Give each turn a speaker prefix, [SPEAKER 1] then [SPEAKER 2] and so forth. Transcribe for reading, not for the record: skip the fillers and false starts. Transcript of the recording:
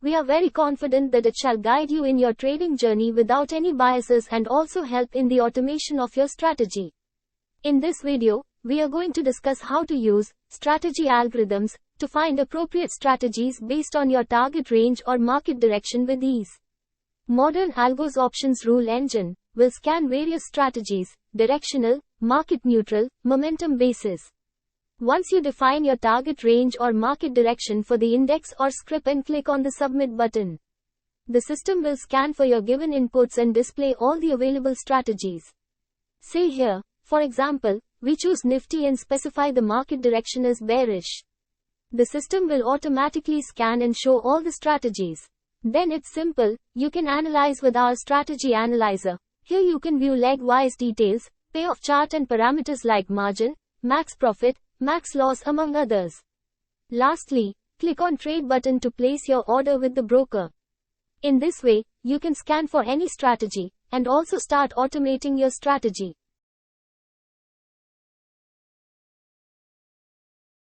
[SPEAKER 1] We are very confident that it shall guide you in your trading journey without any biases and also help in the automation of your strategy. In this video, we are going to discuss how to use strategy algorithms to find appropriate strategies based on your target range or market direction with ease. Modern Algos Options Rule Engine will scan various strategies, directional, market neutral, momentum basis. Once you define your target range or market direction for the index or script and click on the submit button, the system will scan for your given inputs and display all the available strategies. Say here, for example, we choose Nifty and specify the market direction as bearish. The system will automatically scan and show all the strategies. Then it's simple, you can analyze with our strategy analyzer. Here you can view leg-wise details, payoff chart and parameters like margin, max profit, max loss among others. Lastly, click on Trade button to place your order with the broker. In this way, you can scan for any strategy and also start automating your strategy.